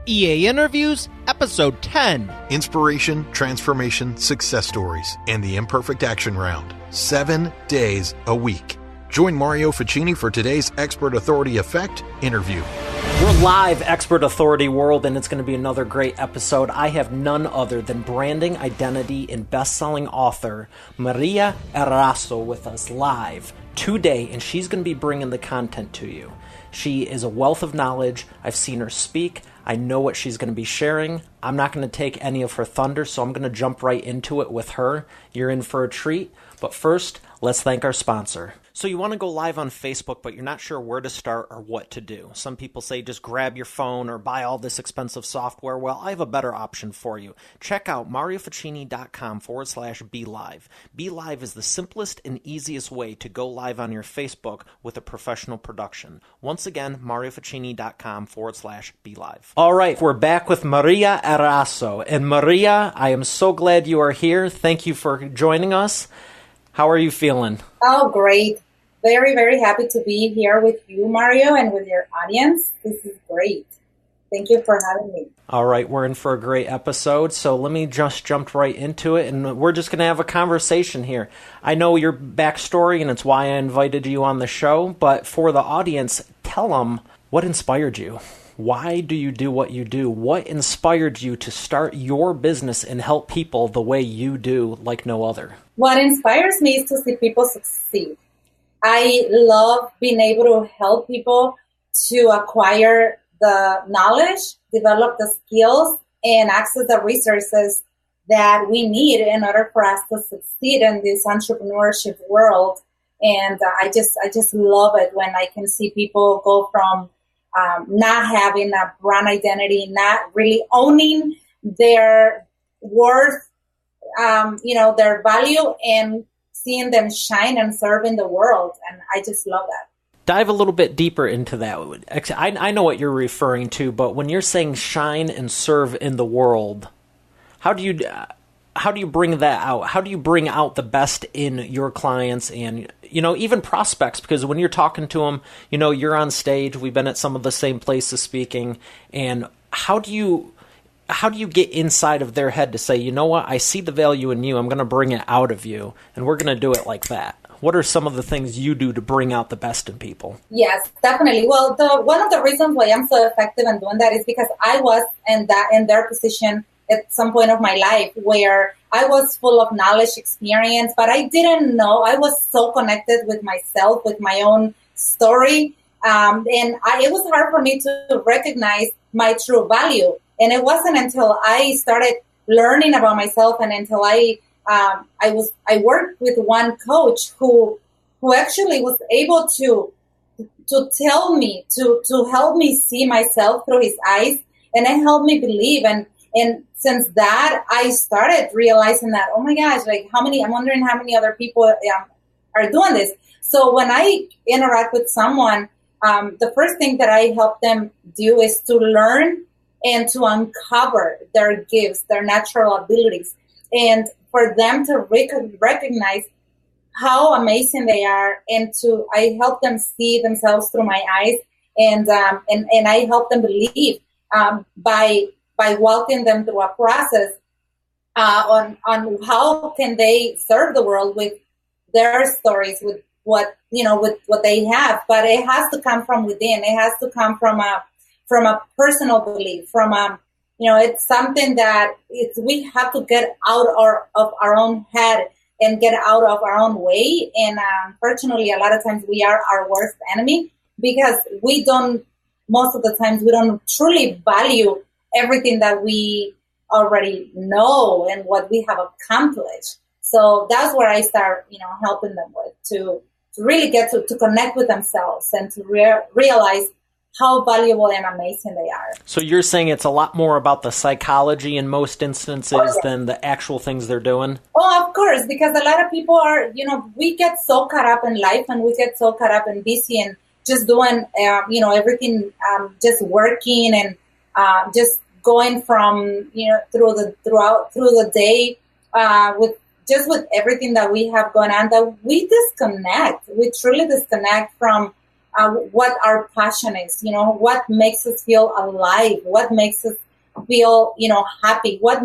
EA Interviews, Episode 10. Inspiration, transformation, success stories, and the Imperfect Action Round. 7 days a week. Join Mario Ficini for today's Expert Authority Effect interview. We're live, Expert Authority World, and it's going to be another great episode. I have none other than branding, identity, and best-selling author Maria Erazo with us live today, and she's going to be bringing the content to you. She is a wealth of knowledge. I've seen her speak. I know what she's going to be sharing. I'm not going to take any of her thunder, so I'm going to jump right into it with her. You're in for a treat. But first, let's thank our sponsor. So you want to go live on Facebook, but you're not sure where to start or what to do. Some people say just grab your phone or buy all this expensive software. Well, I have a better option for you. Check out marioficini.com/BeLive. BeLive is the simplest and easiest way to go live on your Facebook with a professional production. Once again, marioficini.com/BeLive. All right, we're back with Maria Erazo. And Maria, I am so glad you are here. Thank you for joining us. How are you feeling? Oh, great. Very, very happy to be here with you, Mario, and with your audience. This is great. Thank you for having me. All right, we're in for a great episode, so let me just jump right into it, and we're just going to have a conversation here. I know your backstory, and it's why I invited you on the show, but for the audience, tell them what inspired you. Why do you do what you do? What inspired you to start your business and help people the way you do like no other? What inspires me is to see people succeed. I love being able to help people to acquire the knowledge, develop the skills, and access the resources that we need in order for us to succeed in this entrepreneurship world. And I just love it when I can see people go from not having a brand identity, not really owning their worth, their value, and seeing them shine and serve in the world. And I just love that. Dive a little bit deeper into that. I know what you're referring to, but when you're saying shine and serve in the world, how do you bring that out? How do you bring out the best in your clients and, even prospects? Because when you're talking to them, you're on stage. We've been at some of the same places speaking. And how do you get inside of their head to say, you know what, I see the value in you. I'm going to bring it out of you, and we're going to do it like that. What are some of the things you do to bring out the best in people? Yes, definitely. Well, one of the reasons why I'm so effective in doing that is because I was in their position at some point of my life where I was full of knowledge, experience, but I didn't know. I was so connected with myself, with my own story, and it was hard for me to recognize my true value. And it wasn't until I started learning about myself and until I worked with one coach who actually was able to tell me, to help me see myself through his eyes, and it helped me believe. And since that, I started realizing that, oh my gosh, I'm wondering how many other people are doing this. So when I interact with someone, the first thing that I help them do is to learn and to uncover their gifts, their natural abilities, and for them to recognize how amazing they are, and I help them see themselves through my eyes, and I help them believe by walking them through a process on how can they serve the world with their stories, with what they have. But it has to come from within. It has to come from a personal belief, it's something that we have to get out of our own head and get out of our own way. And unfortunately, a lot of times we are our worst enemy because most of the times we don't truly value everything that we already know and what we have accomplished. So that's where I start, helping them with to really get to connect with themselves and to realize how valuable and amazing they are. So you're saying it's a lot more about the psychology in most instances than the actual things they're doing? Oh, of course, because a lot of people are, we get so caught up in life and we get so caught up and busy and just doing, everything, just working and just going from, through the day with everything that we have going on, that we truly disconnect from what our passion is, what makes us feel alive, what makes us feel, happy, what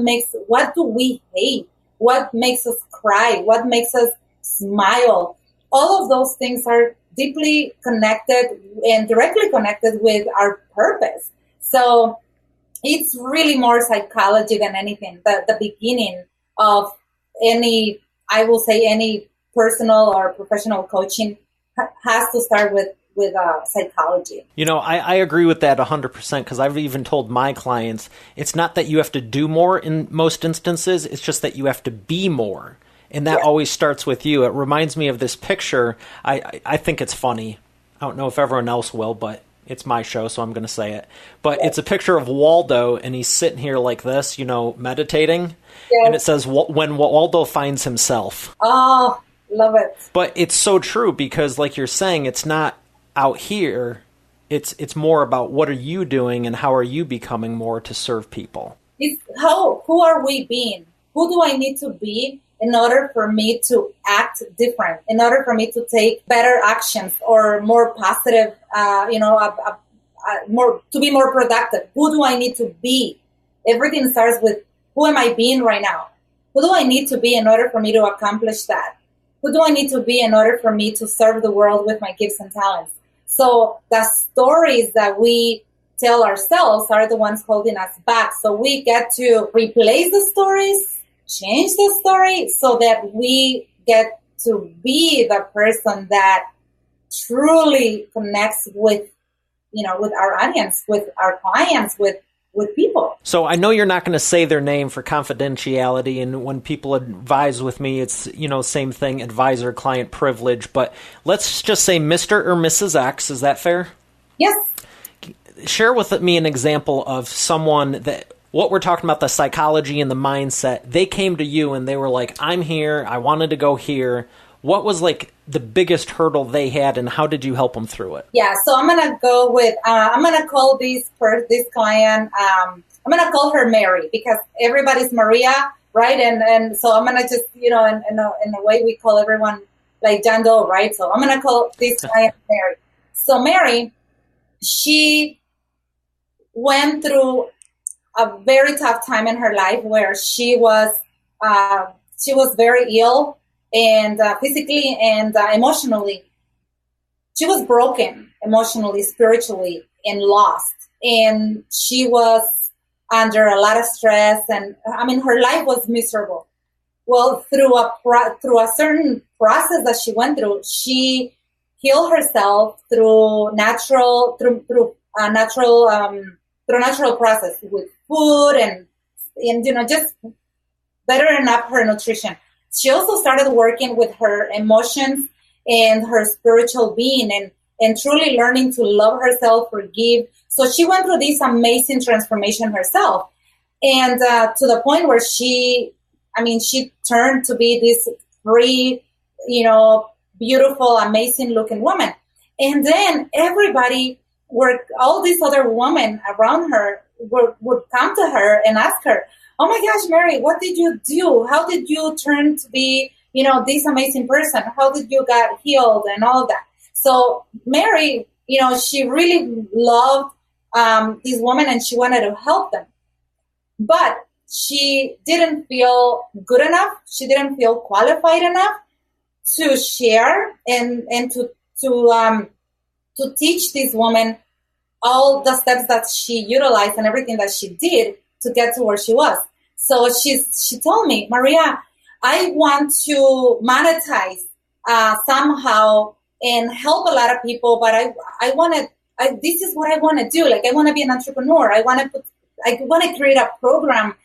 do we hate, what makes us cry, what makes us smile. All of those things are deeply connected and directly connected with our purpose. So it's really more psychology than anything. The beginning of any personal or professional coaching has to start with psychology. I agree with that 100% because I've even told my clients it's not that you have to do more in most instances, it's just that you have to be more. And that always starts with you. It reminds me of this picture. I think it's funny. I don't know if everyone else will, but it's my show, so I'm going to say it. But it's a picture of Waldo, and he's sitting here like this, meditating. Yes. And it says, when Waldo finds himself. Oh, love it. But it's so true because, like you're saying, it's not out here. It's more about what are you doing and how are you becoming more to serve people. Who are we being? Who do I need to be in order for me to act different, in order for me to take better actions or more positive, to be more productive? Who do I need to be? Everything starts with who am I being right now? Who do I need to be in order for me to accomplish that? Who do I need to be in order for me to serve the world with my gifts and talents? So the stories that we tell ourselves are the ones holding us back. So we get to replace the stories, change the story so that we get to be the person that truly connects with our audience, with our clients, with people. So I know you're not going to say their name for confidentiality, and when people advise with me, it's, same thing, advisor, client privilege, but let's just say Mr. or Mrs. X. Is that fair? Yes. Share with me an example of someone that, what we're talking about, the psychology and the mindset, they came to you and they were like, I'm here, I wanted to go here. What was like the biggest hurdle they had and how did you help them through it? Yeah, so I'm going to go with, I'm going to call this client, I'm going to call her Mary because everybody's Maria, right? And so I'm going to just, in a way we call everyone like John Doe, right? So I'm going to call this client Mary. So Mary, she went through a very tough time in her life where she was very ill and physically and emotionally. She was broken emotionally, spiritually, and lost. And she was under a lot of stress, and her life was miserable. Well, through a certain process that she went through, she healed herself through natural process with food and just bettering up her nutrition. She also started working with her emotions and her spiritual being and truly learning to love herself, forgive. So she went through this amazing transformation herself. And to the point where she turned to be this free, beautiful, amazing looking woman. And then all these other women around her would come to her and ask her, oh my gosh, Mary, what did you do? How did you turn to be, this amazing person? How did you get healed and all that? So Mary, she really loved these women and she wanted to help them. But she didn't feel good enough. She didn't feel qualified enough to share and to teach these women all the steps that she utilized and everything that she did to get to where she was. So she told me, Maria, I want to monetize somehow and help a lot of people, but this is what I want to do. Like, I want to be an entrepreneur. I want to create a program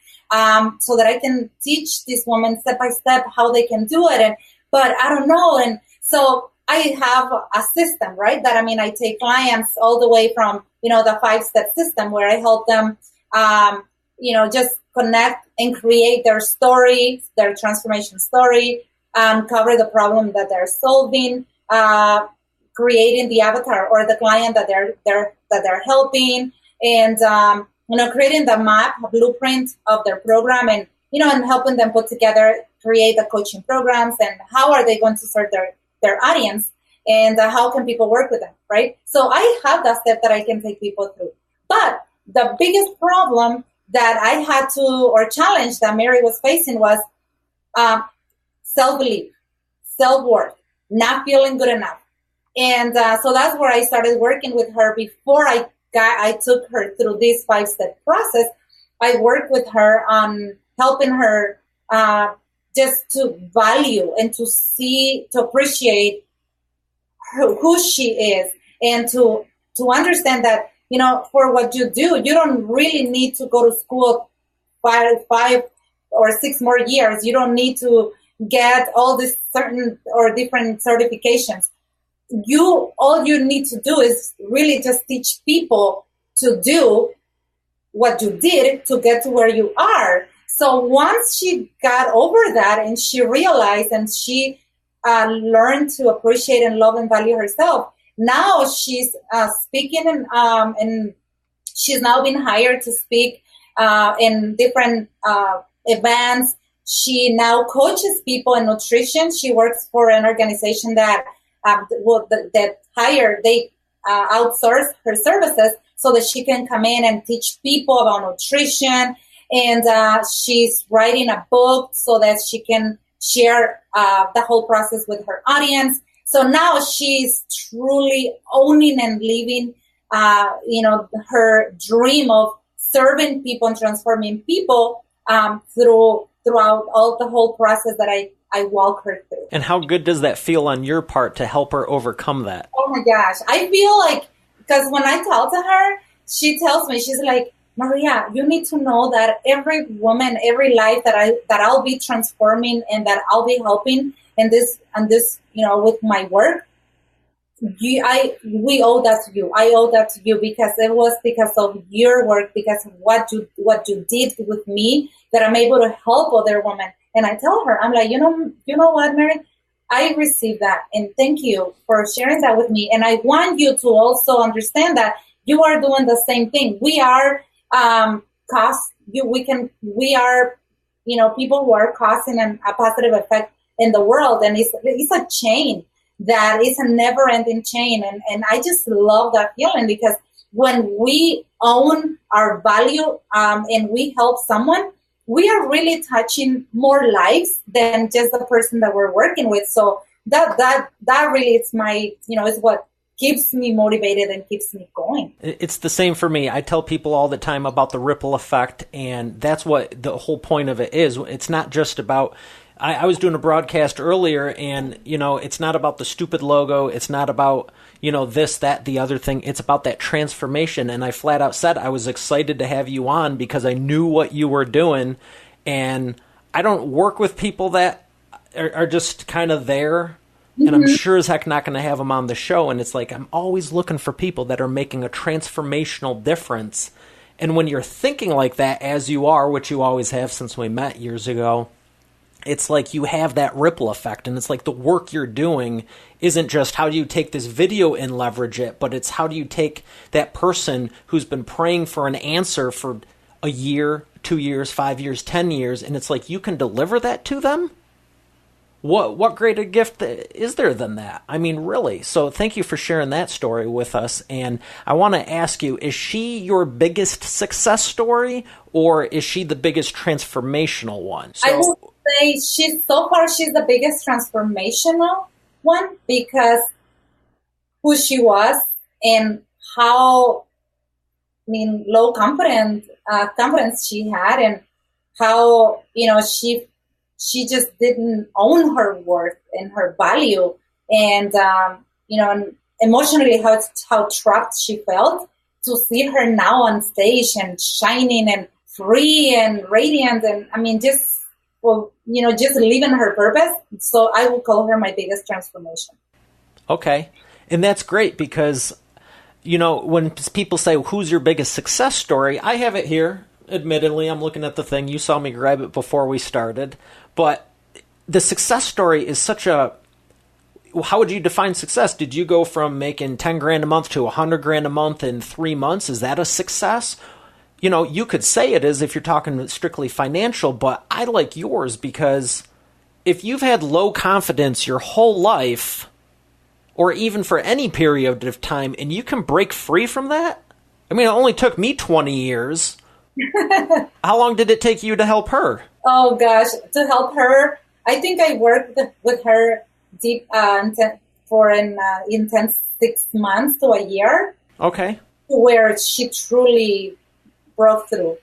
so that I can teach these women step by step how they can do it. But I don't know. And so I have a system, right? That, I take clients all the way from, the 5-step system where I help them, just connect and create their story, their transformation story, cover the problem that they're solving, creating the avatar or the client that they're helping, and creating the map, blueprint of their program, and and helping them put together, create the coaching programs, and how are they going to serve their audience. and how can people work with them, right? So I have that step that I can take people through. But the biggest problem that I had to, or challenge that Mary was facing was self-belief, self-worth, not feeling good enough. And so that's where I started working with her. Before I took her through this 5-step process, I worked with her on helping her just to value and to see, to appreciate who she is, and to understand that, you know, for what you do, you don't really need to go to school 5 or 6 more years. You don't need to get all these certain or different certifications. All you need to do is really just teach people to do what you did to get to where you are. So once she got over that and she realized and she learned to appreciate and love and value herself, now she's speaking and she's now been hired to speak in different events. She now coaches people in nutrition. She works for an organization that they outsource her services so that she can come in and teach people about nutrition. And she's writing a book so that she can share the whole process with her audience. So now she's truly owning and living, her dream of serving people and transforming people throughout all the whole process that I walk her through. And how good does that feel on your part to help her overcome that? Oh my gosh. I feel like, because when I tell to her, she tells me, she's like, Maria, you need to know that every woman, every life that I'll be transforming and that I'll be helping in this, with my work, we owe that to you. I owe that to you because it was because of your work, because of what you did with me, that I'm able to help other women. And I tell her, I'm like, you know what, Mary, I received that, and thank you for sharing that with me. And I want you to also understand that you are doing the same thing. We are people who are causing a positive effect in the world, and it's a chain that is a never-ending chain, and I just love that feeling, because when we own our value and we help someone, we are really touching more lives than just the person that we're working with. So that really is is what keeps me motivated and keeps me going. It's the same for me. I tell people all the time about the ripple effect, and that's what the whole point of it is. It's not just about, I was doing a broadcast earlier, and, it's not about the stupid logo. It's not about, this, that, the other thing. It's about that transformation. And I flat out said I was excited to have you on because I knew what you were doing. And I don't work with people that are just kind of there. And I'm sure as heck not going to have them on the show. And it's like, I'm always looking for people that are making a transformational difference. And when you're thinking like that, as you are, which you always have since we met years ago, it's like you have that ripple effect. And it's like the work you're doing isn't just how do you take this video and leverage it, but it's how do you take that person who's been praying for an answer for a year, 2 years, 5 years, 10 years, and it's like you can deliver that to them? What greater gift is there than that? I mean, really. So thank you for sharing that story with us. And I want to ask you, is she your biggest success story, or is she the biggest transformational one? I would say she's the biggest transformational one, because who she was and how, low confidence she had, and how, she just didn't own her worth and her value, and and emotionally how trapped she felt. To see her now on stage and shining and free and radiant, and just living her purpose. So I would call her my biggest transformation. Okay, and that's great, because when people say who's your biggest success story, I have it here. Admittedly, I'm looking at the thing. You saw me grab it before we started. But the success story is such a... How would you define success? Did you go from making 10 grand a month to 100 grand a month in 3 months? Is that a success? You could say it is if you're talking strictly financial, but I like yours because if you've had low confidence your whole life, or even for any period of time, and you can break free from that? I mean, it only took me 20 years. How long did it take you to help her? Oh gosh, to help her, I think I worked with her deep for an intense 6 months to a year. Okay. Where she truly broke through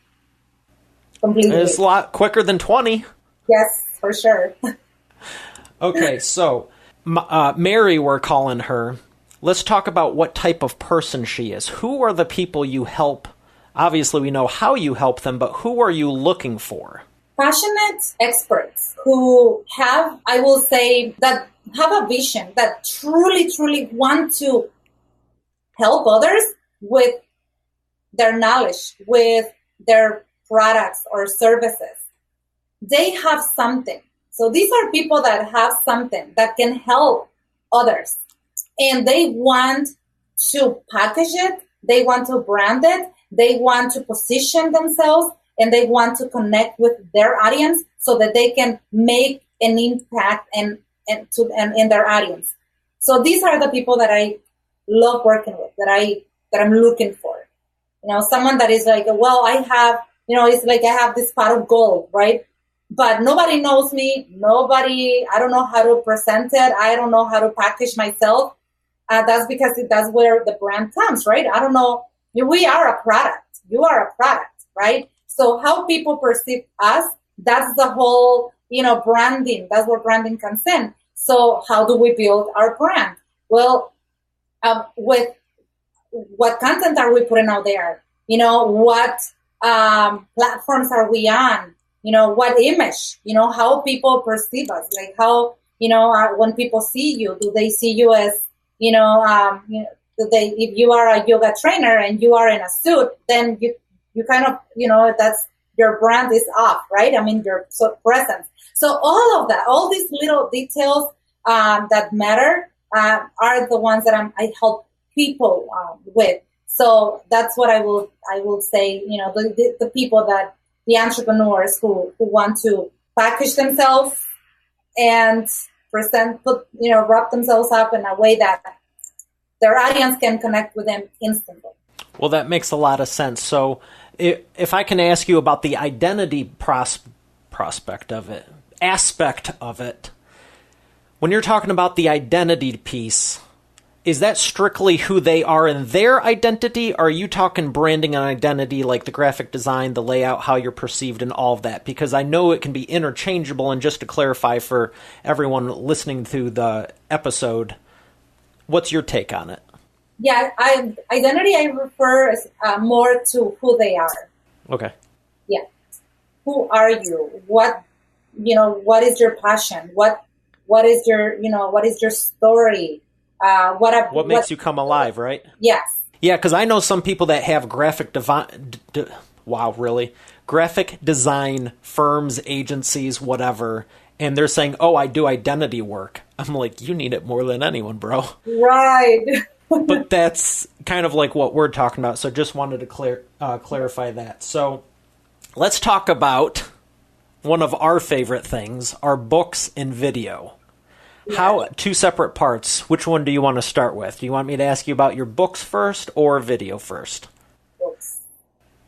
completely. It's a lot quicker than 20. Yes, for sure. Okay, so Mary, we're calling her. Let's talk about what type of person she is. Who are the people you help? Obviously, we know how you help them, but who are you looking for? Passionate experts who have, I will say, that have a vision, that truly, truly want to help others with their knowledge, with their products or services. They have something. So these are people that have something that can help others. And they want to package it, they want to brand it, they want to position themselves, and they want to connect with their audience so that they can make an impact in their audience. So these are the people that I love working with, that I'm looking for. Someone that is like, well, I have, it's like I have this pot of gold, right? But nobody knows me. I don't know how to present it. I don't know how to package myself. That's because that's where the brand comes, right? I don't know. We are a product. You are a product, right? So how people perceive us, that's the whole, branding. That's where branding comes in. So how do we build our brand? Well, with what content are we putting out there? What platforms are we on? What image? How people perceive us? Like how, when people see you, do they see you as, if you are a yoga trainer and you are in a suit, then you kind of, that's your brand is off, right? I mean, your presence. So all of that, all these little details that matter are the ones that I help people with. So that's what I will say, the people that, the entrepreneurs who want to package themselves and wrap themselves up in a way that their audience can connect with them instantly. Well, that makes a lot of sense. So if I can ask you about the identity aspect of it, when you're talking about the identity piece, is that strictly who they are in their identity? Or are you talking branding and identity, like the graphic design, the layout, how you're perceived, and all of that? Because I know it can be interchangeable. And just to clarify for everyone listening to the episode, what's your take on it? Yeah, identity I refer more to who they are. Okay. Yeah. Who are you? What is your passion? What is your story? What makes you come alive, right? Yes. Yeah, because I know some people that have graphic design firms, agencies, whatever, and they're saying, "Oh, I do identity work." I'm like, you need it more than anyone, bro. Right. But that's kind of like what we're talking about. So just wanted to clarify that. So let's talk about one of our favorite things, our books and video. Yeah. How, two separate parts. Which one do you want to start with? Do you want me to ask you about your books first or video first?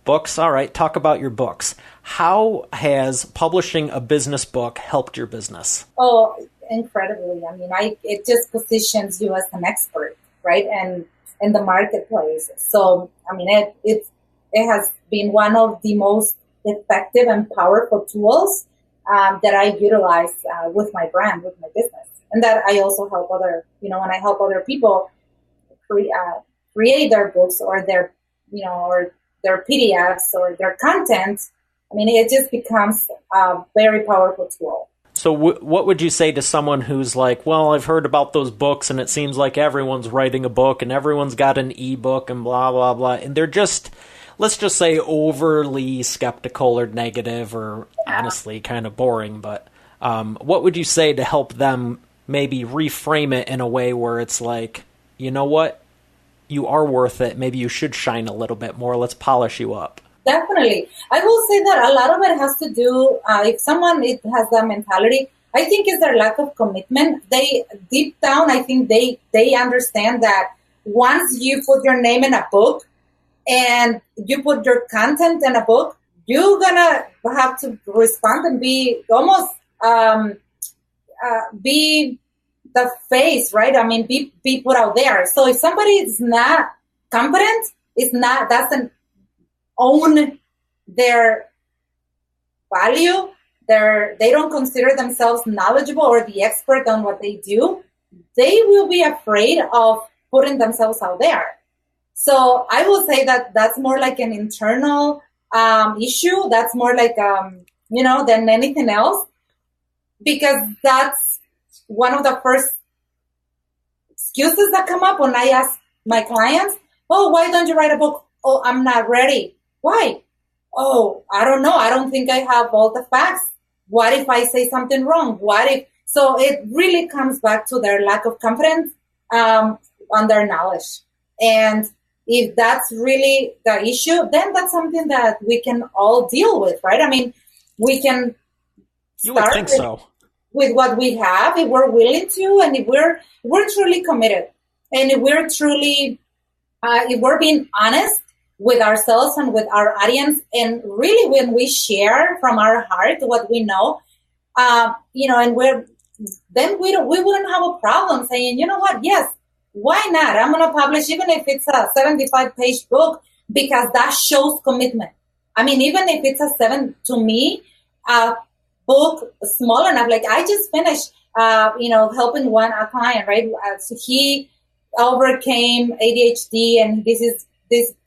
Books, all right. Talk about your books. How has publishing a business book helped your business? Oh, incredibly. I mean, it just positions you as an expert, right? And in the marketplace. So, I mean, it has been one of the most effective and powerful tools that I utilize with my brand, with my business. And that I also help when I help other people create their books or their PDFs or their content. I mean, it just becomes a very powerful tool. So what would you say to someone who's like, well, I've heard about those books and it seems like everyone's writing a book and everyone's got an ebook and blah, blah, blah. And they're just, let's just say, overly skeptical or negative or honestly kind of boring. But what would you say to help them maybe reframe it in a way where it's like, you know what? You are worth it. Maybe you should shine a little bit more. Let's polish you up. Definitely. I will say that a lot of it has to do, if someone has that mentality, I think it's their lack of commitment. They deep down, I think they understand that once you put your name in a book and you put your content in a book, you're gonna have to respond and be almost be the face, right? I mean, be put out there. So if somebody is not competent, doesn't own their value, they don't consider themselves knowledgeable or the expert on what they do, they will be afraid of putting themselves out there. So I will say that that's more like an internal issue. That's more like, than anything else, because that's one of the first excuses that come up when I ask my clients, oh, why don't you write a book? Oh, I'm not ready. Why? Oh, I don't know. I don't think I have all the facts. What if I say something wrong? So it really comes back to their lack of confidence on their knowledge. And if that's really the issue, then that's something that we can all deal with, right? I mean, we can start with what we have, if we're willing to, and if we're truly committed, and if we're truly, if we're being honest with ourselves and with our audience, and really when we share from our heart what we know, and we wouldn't have a problem saying, you know what, yes, why not? I'm going to publish, even if it's a 75-page book, because that shows commitment. I mean, even if it's a book small enough, like I just finished, helping a client, right? So he overcame ADHD, and this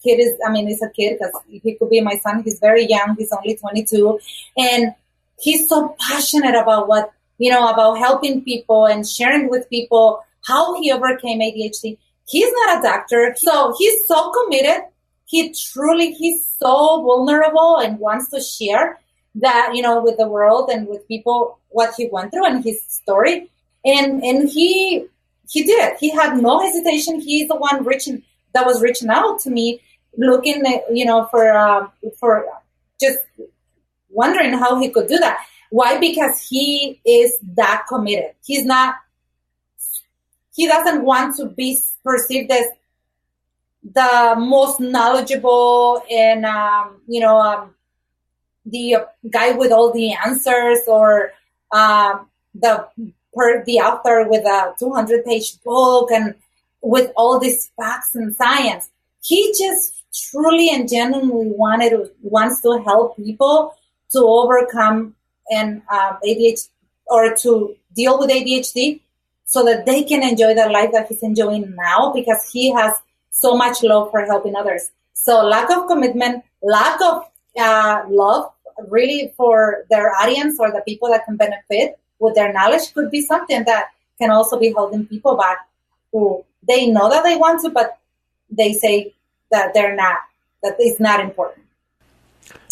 kid is, he's a kid because he could be my son. He's very young. He's only 22. And he's so passionate about about helping people and sharing with people how he overcame ADHD. He's not a doctor, so he's so committed. He's so vulnerable and wants to share that, with the world and with people, what he went through and his story. And he did it. He had no hesitation. He's the one that was reaching out to me, looking at, for just wondering how he could do that. Why? Because he is that committed. He doesn't want to be perceived as the most knowledgeable and, the guy with all the answers, or the author with a 200-page book and with all these facts and science. He just truly and genuinely wants to help people to overcome ADHD, or to deal with ADHD, so that they can enjoy the life that he's enjoying now, because he has so much love for helping others. So lack of commitment, lack of love really for their audience or the people that can benefit with their knowledge could be something that can also be holding people back, who they know that they want to, but they say that that is not important.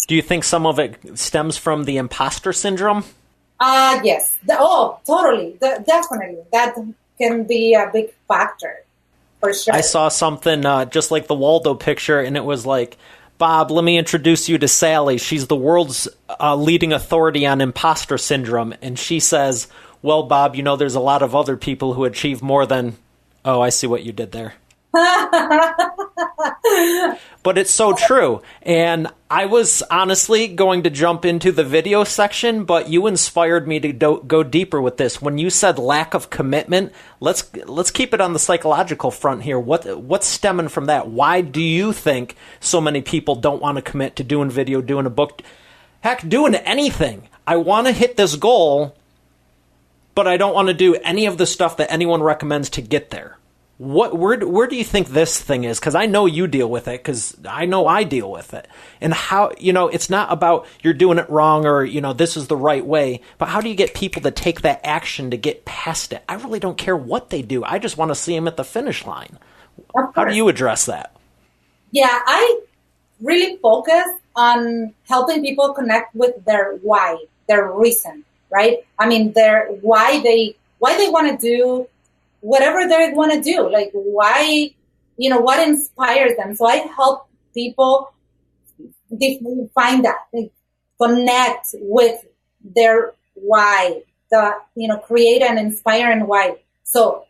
Do you think some of it stems from the imposter syndrome? Yes. Totally. Definitely. That can be a big factor, for sure. I saw something just like the Waldo picture, and it was like, Bob, let me introduce you to Sally. She's the world's leading authority on imposter syndrome. And she says, well, Bob, there's a lot of other people who achieve more than... Oh, I see what you did there. But it's so true. And I was honestly going to jump into the video section, but you inspired me to go deeper with this. When you said lack of commitment, let's keep it on the psychological front here. What's stemming from that? Why do you think so many people don't want to commit to doing video, doing a book, heck, doing anything? I want to hit this goal, but I don't want to do any of the stuff that anyone recommends to get there. Where do you think this thing is? Because I know you deal with it, because I know I deal with it. And how, it's not about you're doing it wrong or, this is the right way, but how do you get people to take that action to get past it? I really don't care what they do. I just want to see them at the finish line. How do you address that? Yeah, I really focus on helping people connect with their why, their reason, right? I mean, their why they want to do whatever they want to do, like why, what inspires them. So I help people find that, connect with their why, create and inspire and why. So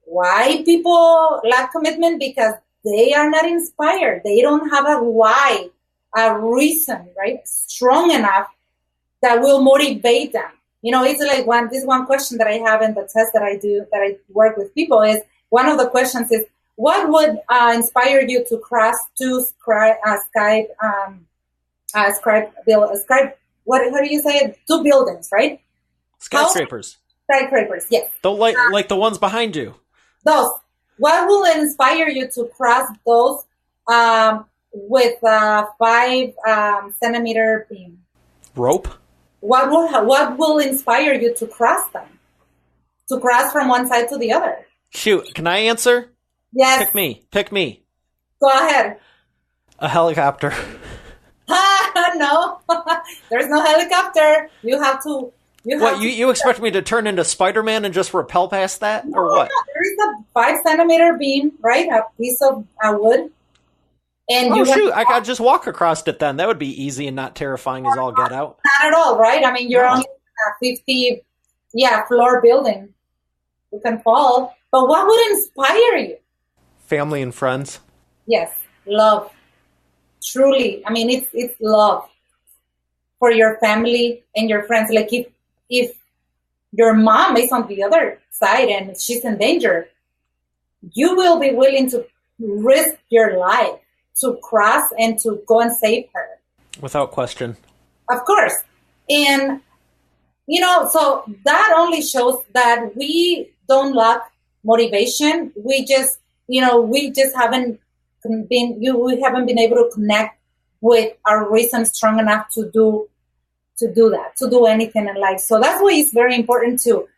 why people lack commitment? Because they are not inspired. They don't have a why, a reason, right? Strong enough that will motivate them. It's like one question that I have in the test that I work with people is, one of the questions is, what would inspire you to cross how do you say it? 2 buildings, right? Skyscrapers. Skyscrapers, yes. Like the ones behind you. Those. What will inspire you to cross those with a 5 centimeter beam? Rope? What will inspire you to cross them? To cross from one side to the other? Shoot, can I answer? Yes. Pick me. Go ahead. A helicopter. No. There's no helicopter. You have to... You expect me to turn into Spider-Man and just rappel past that? Or what? No, there is a 5 centimeter beam, right? A piece of wood. And I could just walk across it then. That would be easy and not terrifying as all get out. Not at all, right? I mean, you're only a 50 floor building. You can fall. But what would inspire you? Family and friends. Yes, love. Truly. I mean, it's love for your family and your friends. Like if your mom is on the other side and she's in danger, you will be willing to risk your life to cross and to go and save her. Without question. Of course. And, so that only shows that we don't lack motivation. We just haven't been able to connect with our reason strong enough to do that, to do anything in life. So that's why it's very important to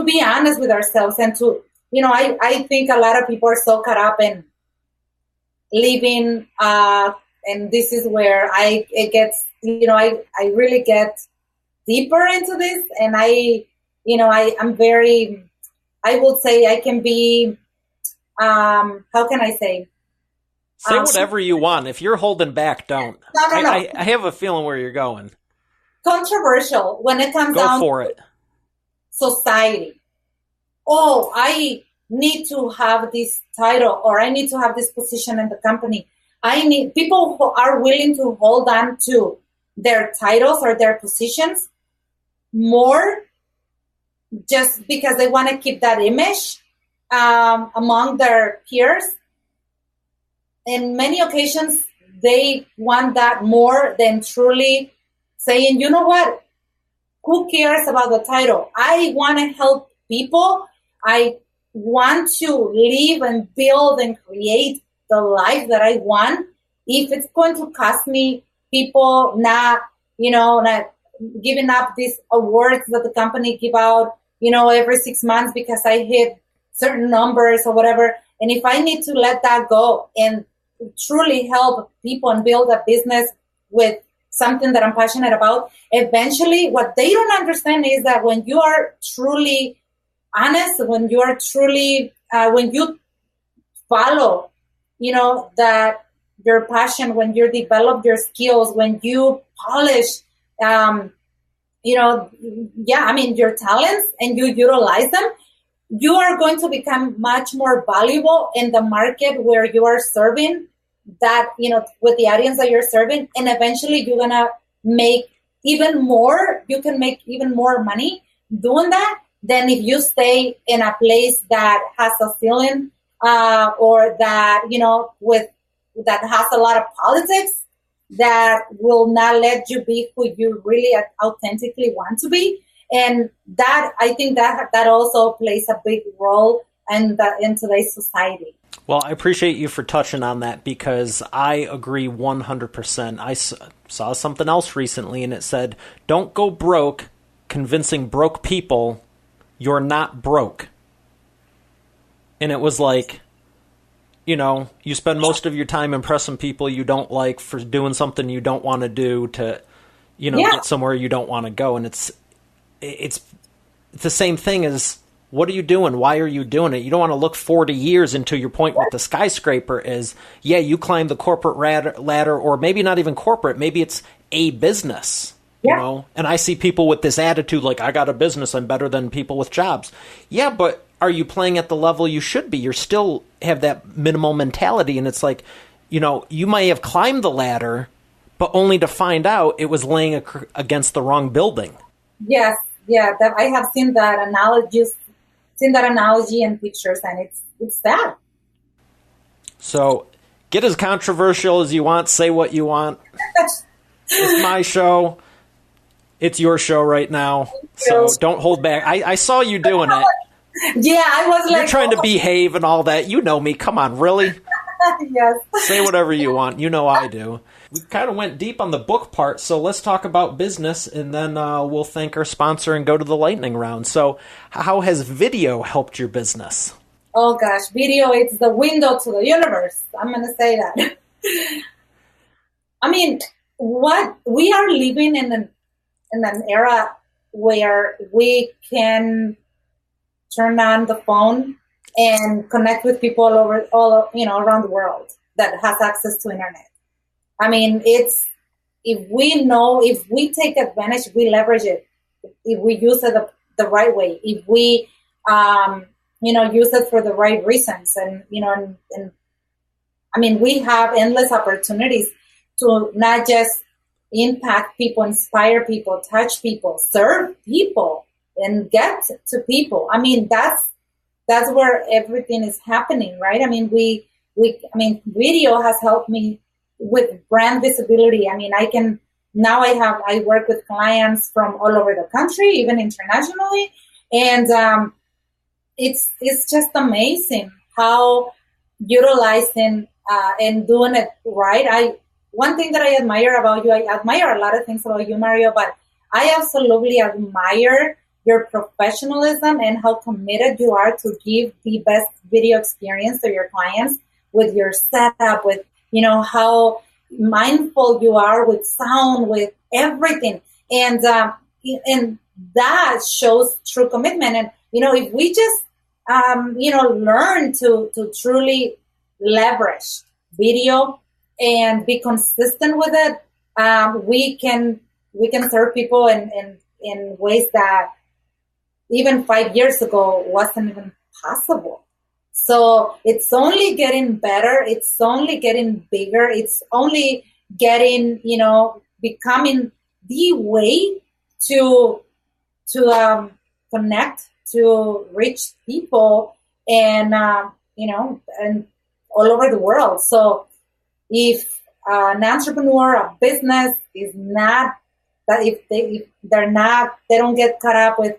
be honest with ourselves and to, I think a lot of people are so caught up in living, and this is where I really get deeper into this, and I would say I can be, how can I say? Say whatever you want. If you're holding back, don't. No. I have a feeling where you're going. Controversial when it comes down to society. Oh, I need to have this title, or I need to have this position in the company. People who are willing to hold on to their titles or their positions more just because they want to keep that image among their peers. In many occasions, they want that more than truly saying, you know what? Who cares about the title? I want to help people. I want to live and build and create the life that I want. If it's going to cost me people not giving up these awards that the company give out, every 6 months because I hit certain numbers or whatever. And if I need to let that go and truly help people and build a business with something that I'm passionate about, eventually what they don't understand is that when you are truly honest, when you are truly, when you follow, that your passion, when you develop your skills, when you polish, your talents and you utilize them, you are going to become much more valuable in the market where you are serving that, with the audience that you're serving. And eventually you're going to make even more, you can make even more money doing that than if you stay in a place that has a ceiling or that, that has a lot of politics that will not let you be who you really authentically want to be. And that, I think that also plays a big role in today's society. Well, I appreciate you for touching on that because I agree 100%. I saw something else recently and it said, don't go broke convincing broke people you're not broke. And it was like, you spend most of your time impressing people you don't like for doing something you don't want to do to, get somewhere you don't want to go. And it's the same thing as, what are you doing? Why are you doing it? You don't want to look 40 years into your point with the skyscraper is, you climb the corporate ladder, or maybe not even corporate, maybe it's a business. you know? And I see people with this attitude like, I got a business, I'm better than people with jobs. Yeah, but are you playing at the level you should be? You still have that minimal mentality, and it's like, you know, you may have climbed the ladder, but only to find out it was laying against the wrong building. Yes, yeah, I have seen that analogy in pictures, and it's that. So get as controversial as you want, say what you want. It's my show. It's your show right now. So don't hold back. I saw you doing it. Yeah, I was like... You're trying to behave and all that. You know me. Come on, really? Yes. Say whatever you want. You know I do. We kind of went deep on the book part, so let's talk about business, and then we'll thank our sponsor and go to the lightning round. So how has video helped your business? Oh, gosh. Video, it's the window to the universe. I'm going to say that. I mean, we are living in an era where we can turn on the phone and connect with people around the world that has access to internet. I mean, if we take advantage, we leverage it. If we use it the right way, if we, use it for the right reasons, and I mean, we have endless opportunities to not just impact people, inspire people, touch people, serve people, and get to people. I mean, that's where everything is happening, right? I mean, video has helped me with brand visibility. I mean, I work with clients from all over the country, even internationally. And it's just amazing how utilizing and doing it right. One thing that I admire about you, I admire a lot of things about you, Mario, but I absolutely admire your professionalism and how committed you are to give the best video experience to your clients with your setup, with, how mindful you are with sound, with everything. And that shows true commitment. And, if we just, learn to truly leverage video and be consistent with it, we can serve people in ways that even 5 years ago wasn't even possible. So it's only getting better. It's only getting bigger. It's only getting, becoming the way to connect, to reach people, and and all over the world. So if an entrepreneur, a business is not that, if they don't get caught up with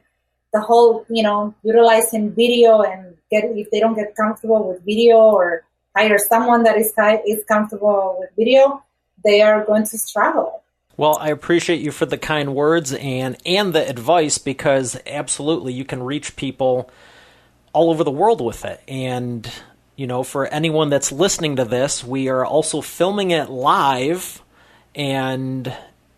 the whole, utilizing video, and if they don't get comfortable with video or hire someone that is comfortable with video, they are going to struggle. Well, I appreciate you for the kind words and the advice, because absolutely you can reach people all over the world with it. And, for anyone that's listening to this, we are also filming it live, and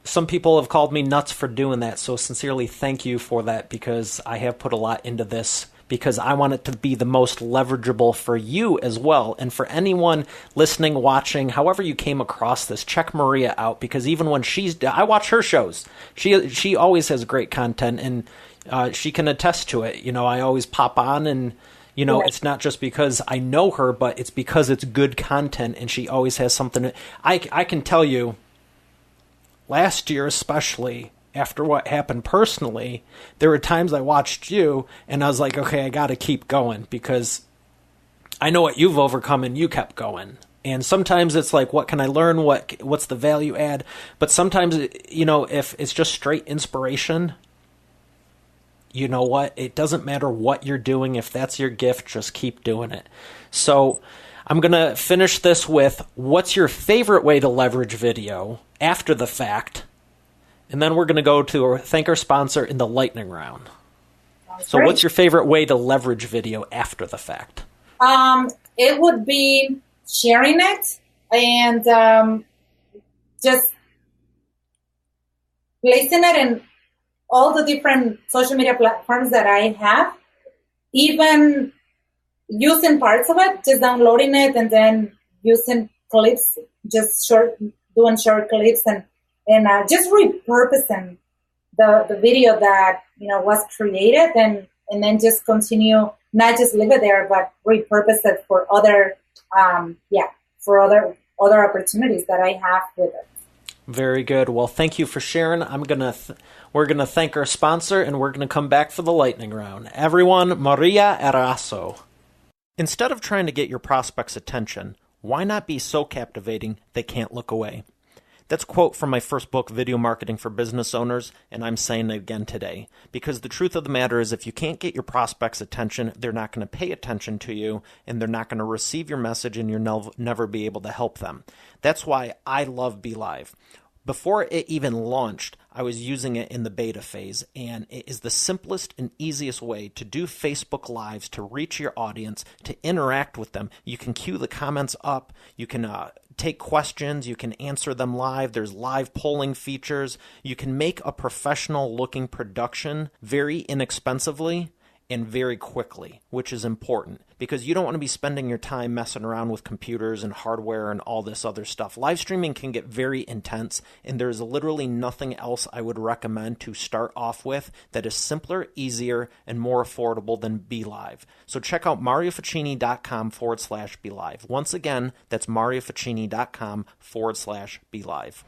some people have called me nuts for doing that. So sincerely, thank you for that, because I have put a lot into this, because I want it to be the most leverageable for you as well. And for anyone listening, watching, however you came across this, check Maria out, because even when I watch her shows, she always has great content, and she can attest to it. I always pop on, and, it's not just because I know her, but it's because it's good content, and she always has something. I can tell you, last year especially, after what happened personally, there were times I watched you and I was like, okay, I got to keep going, because I know what you've overcome and you kept going. And sometimes it's like, what can I learn? What's the value add? But sometimes, if it's just straight inspiration, you know what? It doesn't matter what you're doing. If that's your gift, just keep doing it. So I'm going to finish this with, what's your favorite way to leverage video after the fact? And then we're going to go to thank our sponsor in the lightning round. So what's your favorite way to leverage video after the fact? It would be sharing it, and just placing it in all the different social media platforms that I have, even using parts of it, just downloading it, and then using clips, just doing short clips, and and just repurposing the video that was created, and then just continue, not just leave it there, but repurpose it for other other opportunities that I have with it. Very good. Well, thank you for sharing. We're gonna thank our sponsor, and we're gonna come back for the lightning round. Everyone, Maria Erazo. Instead of trying to get your prospects' attention, why not be so captivating they can't look away? That's a quote from my first book, Video Marketing for Business Owners, and I'm saying it again today. Because the truth of the matter is, if you can't get your prospects' attention, they're not going to pay attention to you, and they're not going to receive your message, and you'll never be able to help them. That's why I love BeLive. Before it even launched, I was using it in the beta phase, and it is the simplest and easiest way to do Facebook Lives, to reach your audience, to interact with them. You can queue the comments up, you can take questions, you can answer them live, there's live polling features, you can make a professional looking production very inexpensively and very quickly, which is important because you don't want to be spending your time messing around with computers and hardware and all this other stuff. Live streaming can get very intense, and there's literally nothing else I would recommend to start off with that is simpler, easier, and more affordable than BeLive. So check out marioficini.com/BeLive. Once again, that's marioficini.com/BeLive.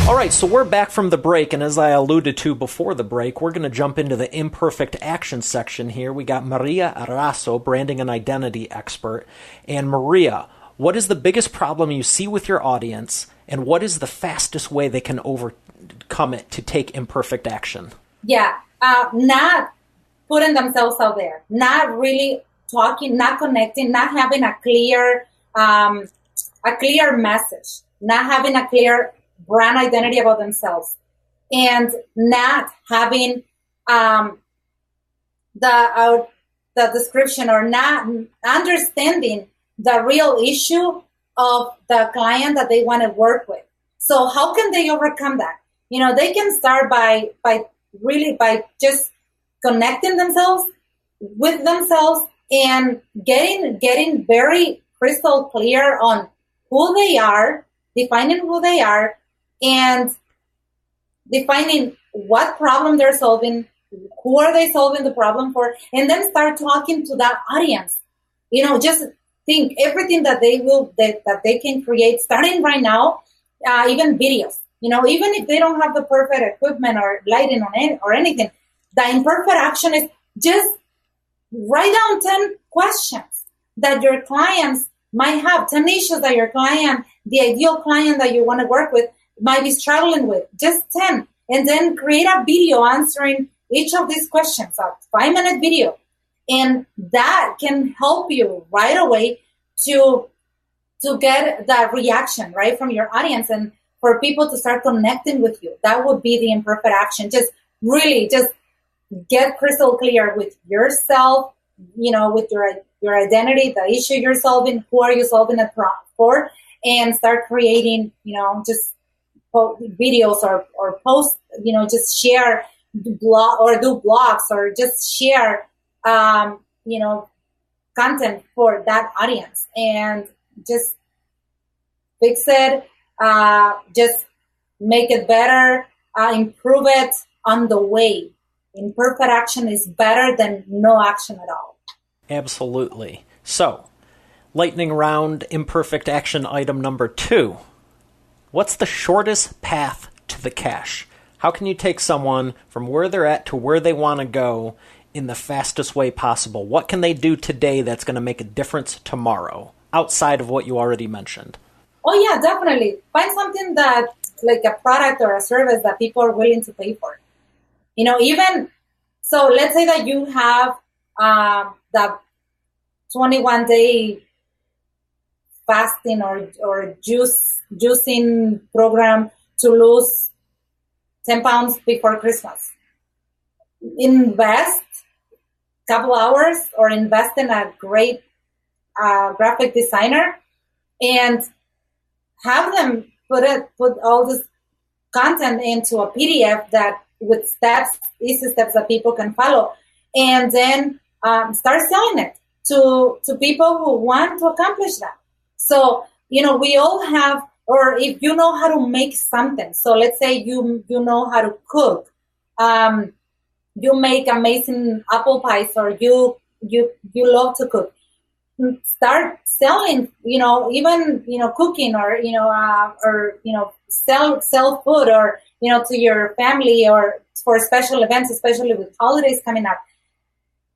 All right, so we're back from the break, and as I alluded to before the break, we're going to jump into the imperfect action section here. We got Maria Erazo, branding and identity expert. And Maria, what is the biggest problem you see with your audience, and what is the fastest way they can overcome it to take imperfect action? Yeah, not putting themselves out there, not really talking, not connecting, not having a clear message, not having a clear brand identity about themselves, and not having the description, or not understanding the real issue of the client that they want to work with. So how can they overcome that? They can start by just connecting themselves with themselves and getting very crystal clear on who they are, defining who they are, and defining what problem they're solving, who are they solving the problem for, and then start talking to that audience. Just think everything that they can create starting right now, even videos. Even if they don't have the perfect equipment or lighting on it or anything, the imperfect action is just write down 10 questions that your clients might have, 10 issues that your client, the ideal client that you want to work with, might be struggling with, just 10, and then create a video answering each of these questions, a 5-minute video, and that can help you right away to get that reaction right from your audience, and for people to start connecting with you. That would be the imperfect action. Just get crystal clear with yourself, with your identity, the issue you're solving, who are you solving it for, and start creating, just videos or post, just share blog or do blogs or just share, content for that audience, and just fix it, just make it better, improve it on the way. Imperfect action is better than no action at all. Absolutely. So, lightning round, imperfect action item number 2. What's the shortest path to the cash? How can you take someone from where they're at to where they want to go in the fastest way possible? What can they do today that's going to make a difference tomorrow, outside of what you already mentioned? Oh, yeah, definitely. Find something that, like a product or a service that people are willing to pay for. Even, so let's say that you have the 21-day fasting or juicing program to lose 10 pounds before Christmas. Invest a couple hours or invest in a great graphic designer and have them put all this content into a PDF that with steps, easy steps that people can follow, and then start selling it to people who want to accomplish that. So, we all have or if you know how to make something. So let's say you know how to cook. You make amazing apple pies, or you love to cook. Start selling, even cooking, or sell food, or to your family, or for special events, especially with holidays coming up.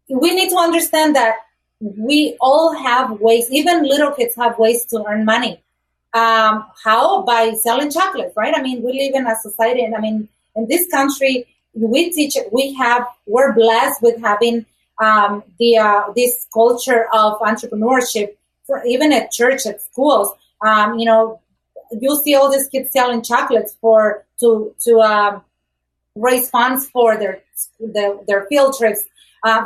We need to understand that we all have ways. Even little kids have ways to earn money. How? By selling chocolate, right? I mean, we live in a society, and I mean, in this country, we're blessed with having this culture of entrepreneurship, even at church, at schools. You see all these kids selling chocolates to raise funds for their field trips.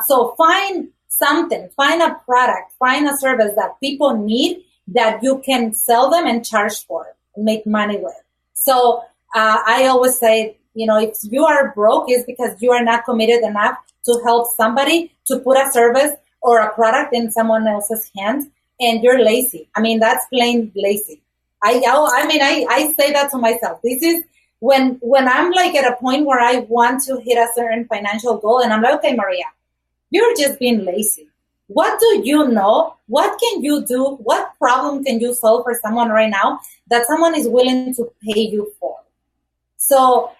So find something, find a product, find a service that people need, that you can sell them and charge for it, and make money with. So I always say, if you are broke, it's because you are not committed enough to help somebody, to put a service or a product in someone else's hands, and you're lazy. I mean, that's plain lazy. I say that to myself. This is when I'm like at a point where I want to hit a certain financial goal, and I'm like, okay, Maria, you're just being lazy. What do you know? What can you do? What problem can you solve for someone right now that someone is willing to pay you for? So,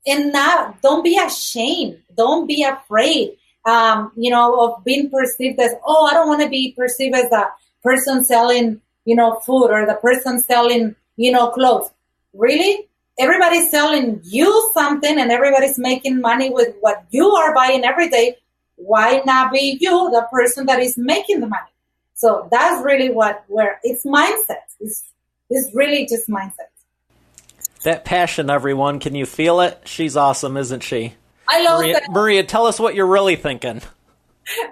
and now, don't be ashamed. Don't be afraid, of being perceived as, I don't want to be perceived as the person selling, food, or the person selling, clothes. Really? Everybody's selling you something, and everybody's making money with what you are buying every day. Why not be you, the person that is making the money? So that's really where it's mindset. It's really just mindset. That passion, everyone. Can you feel it? She's awesome, isn't she? I love sales. Maria, tell us what you're really thinking.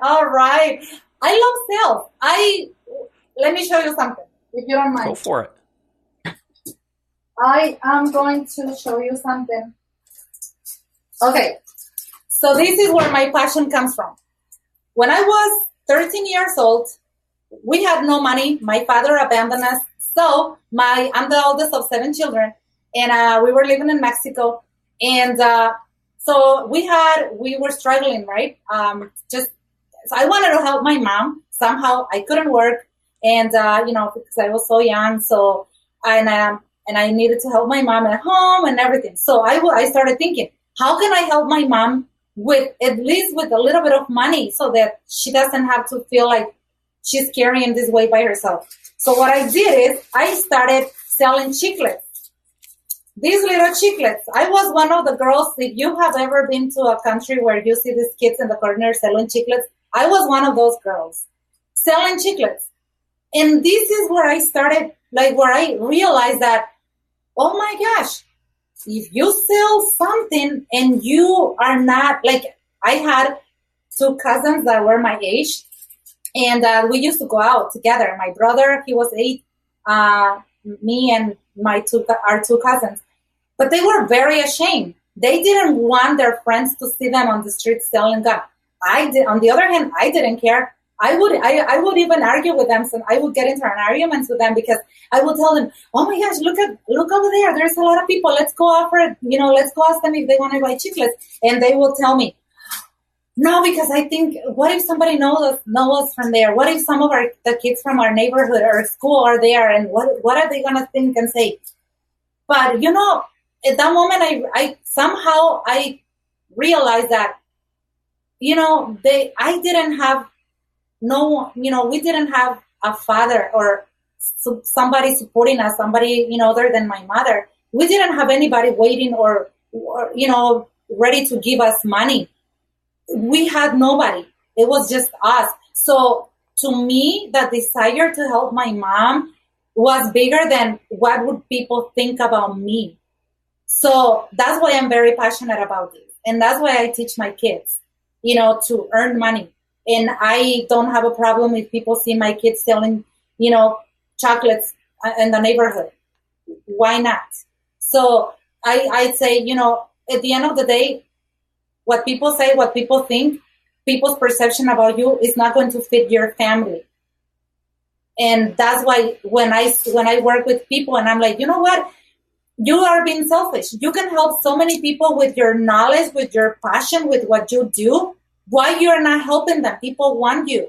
All right. I love sales. Let me show you something, if you don't mind. Go for it. I am going to show you something. Okay. So this is where my passion comes from. When I was 13 years old, we had no money. My father abandoned us. So I'm the oldest of 7 children, and we were living in Mexico. And so we were struggling, right? So I wanted to help my mom. Somehow I couldn't work, and because I was so young. So and I needed to help my mom at home and everything. So I started thinking, how can I help my mom with at least with a little bit of money, so that she doesn't have to feel like she's carrying this weight by herself. So what I did is I started selling chiclets. These little chiclets. I was one of the girls. If you have ever been to a country where you see these kids in the corner selling chiclets, I was one of those girls selling chiclets. And this is where I started, where I realized that, oh my gosh, if you sell something and you are not, I had 2 cousins that were my age, and we used to go out together. My brother, he was 8, me and our 2 cousins. But they were very ashamed. They didn't want their friends to see them on the street selling gum. On the other hand, I didn't care. I would even argue with them. So I would get into an argument with them, because I would tell them, oh my gosh, look over there. There's a lot of people. Let's go offer it. Let's go ask them if they want to buy chiclets. And they will tell me, no, because I think, what if somebody knows us from there? What if some of the kids from our neighborhood or school are there? And what are they going to think and say? But, at that moment, I somehow realized that, I didn't have we didn't have a father or somebody supporting us, somebody, other than my mother. We didn't have anybody waiting or ready to give us money. We had nobody. It was just us. So to me, the desire to help my mom was bigger than what would people think about me. So that's why I'm very passionate about this. And that's why I teach my kids, to earn money. And I don't have a problem if people see my kids selling, chocolates in the neighborhood. Why not? So I'd say, at the end of the day, what people say, what people think, people's perception about you is not going to fit your family. And that's why when I work with people and I'm like, you know what? You are being selfish. You can help so many people with your knowledge, with your passion, with what you do. Why you are not helping them? People want you.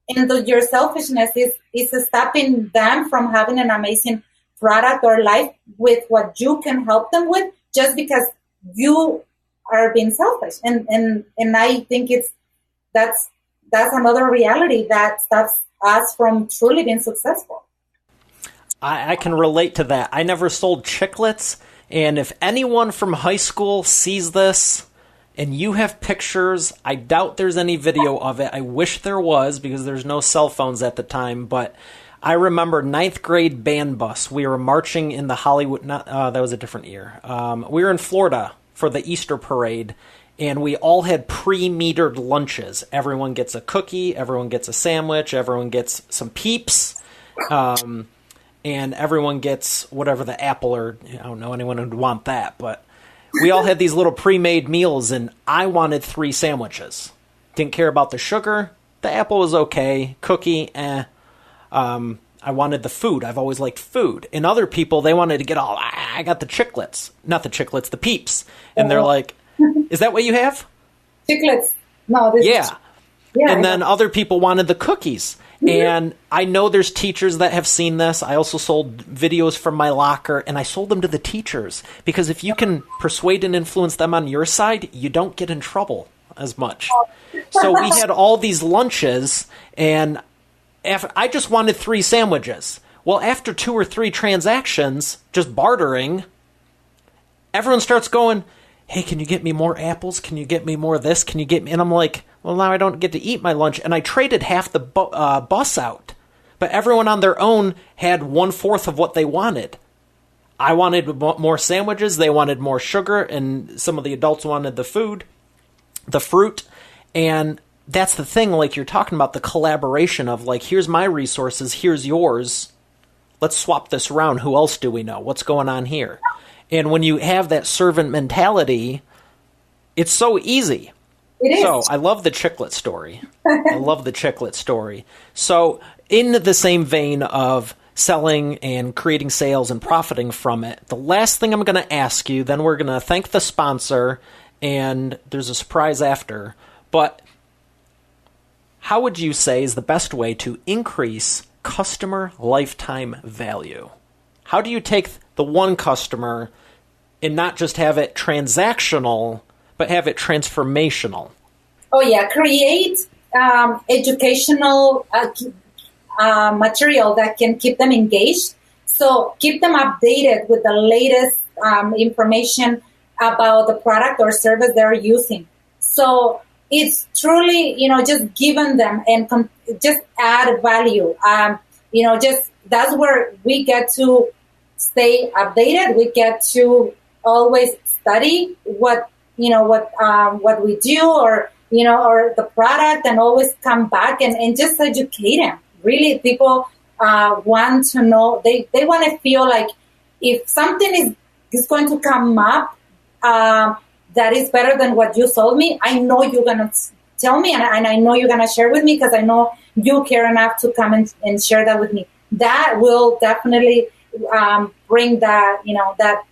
And your selfishness is stopping them from having an amazing product or life with what you can help them with, just because you are being selfish. And I think that's another reality that stops us from truly being successful. I can relate to that. I never sold Chiclets, and if anyone from high school sees this and you have pictures, I doubt there's any video of it. I wish there was, because there's no cell phones at the time, but I remember 9th grade band bus. We were marching in the Hollywood, that was a different year. We were in Florida for the Easter parade, and we all had pre-metered lunches. Everyone gets a cookie, everyone gets a sandwich, everyone gets some Peeps, and everyone gets whatever the apple, or I don't know anyone would want that, but we all had these little pre-made meals, and I wanted 3 sandwiches. Didn't care about the sugar. The apple was okay. Cookie, I wanted the food. I've always liked food. And other people, they wanted to get all, I got the Chiclets. Not the Chiclets, the Peeps. And they're like, is that what you have? Chiclets. No, this is... Yeah, and then other people wanted the cookies. And I know there's teachers that have seen this. I also sold videos from my locker, and I sold them to the teachers. Because if you can persuade and influence them on your side, you don't get in trouble as much. So we had all these lunches, and I just wanted 3 sandwiches. Well, after 2 or 3 transactions, just bartering, everyone starts going, hey, can you get me more apples? Can you get me more of this? Can you get me? And I'm like, well, now I don't get to eat my lunch. And I traded half the bus out. But everyone on their own had 1/4 of what they wanted. I wanted more sandwiches. They wanted more sugar. And some of the adults wanted the food, the fruit. And that's the thing, like you're talking about, the collaboration of like, here's my resources, here's yours. Let's swap this around. Who else do we know? What's going on here? And when you have that servant mentality, it's so easy. It is. So I love the Chiclet story. I love the Chiclet story. So in the same vein of selling and creating sales and profiting from it, the last thing I'm going to ask you, then we're going to thank the sponsor, and there's a surprise after. But how would you say is the best way to increase customer lifetime value? How do you take the one customer and not just have it transactional, but have it transformational? Oh, yeah. Create educational material that can keep them engaged. So keep them updated with the latest information about the product or service they're using. So it's truly, just giving them and just add value. Just that's where we get to stay updated. We get to always study what we do, or the product, and always come back and just educate them. Really, people want to know. They want to feel like if something is going to come up that is better than what you sold me, I know you're going to tell me, and I know you're going to share with me, because I know you care enough to come and share that with me. That will definitely bring that, that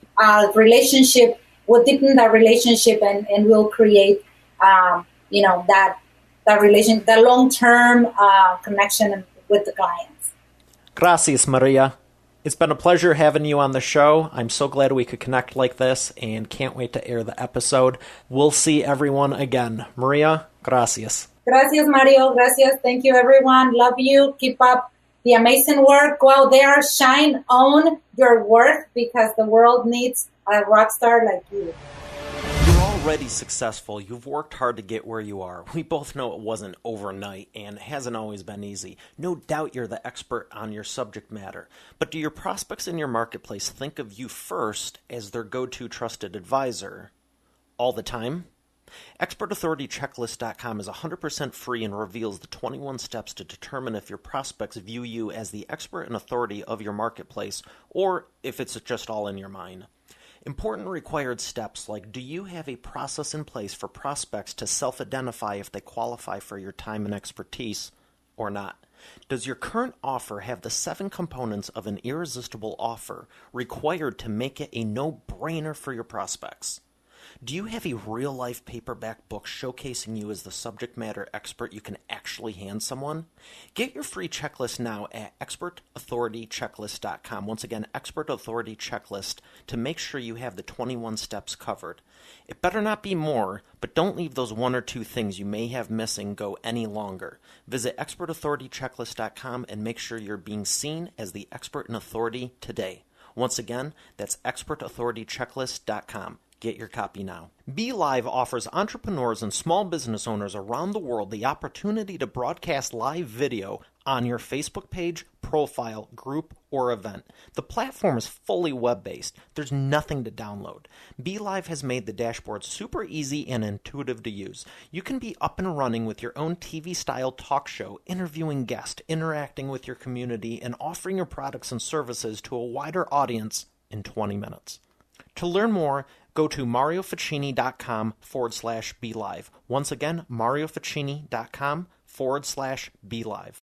relationship, will deepen that relationship, and will create, that relation, the long-term connection with the clients. Gracias, Maria. It's been a pleasure having you on the show. I'm so glad we could connect like this, and can't wait to air the episode. We'll see everyone again. Maria, gracias. Gracias, Mario. Gracias. Thank you, everyone. Love you. Keep up the amazing work. Go out there, shine, own your worth, because the world needs a rock star like you. You're already successful. You've worked hard to get where you are. We both know it wasn't overnight and hasn't always been easy. No doubt you're the expert on your subject matter. But do your prospects in your marketplace think of you first as their go-to trusted advisor all the time? ExpertAuthorityChecklist.com is 100% free and reveals the 21 steps to determine if your prospects view you as the expert and authority of your marketplace, or if it's just all in your mind. Important required steps like, do you have a process in place for prospects to self-identify if they qualify for your time and expertise or not? Does your current offer have the 7 components of an irresistible offer required to make it a no-brainer for your prospects? Do you have a real-life paperback book showcasing you as the subject matter expert you can actually hand someone? Get your free checklist now at expertauthoritychecklist.com. Once again, Expert Authority Checklist, to make sure you have the 21 steps covered. It better not be more, but don't leave those 1 or 2 things you may have missing go any longer. Visit expertauthoritychecklist.com and make sure you're being seen as the expert in authority today. Once again, that's expertauthoritychecklist.com. Get your copy now. BeLive offers entrepreneurs and small business owners around the world the opportunity to broadcast live video on your Facebook page, profile, group, or event. The platform is fully web-based. There's nothing to download. BeLive has made the dashboard super easy and intuitive to use. You can be up and running with your own TV-style talk show, interviewing guests, interacting with your community, and offering your products and services to a wider audience in 20 minutes. To learn more, go to marioficini.com/BeLive. Once again, marioficini.com/BeLive.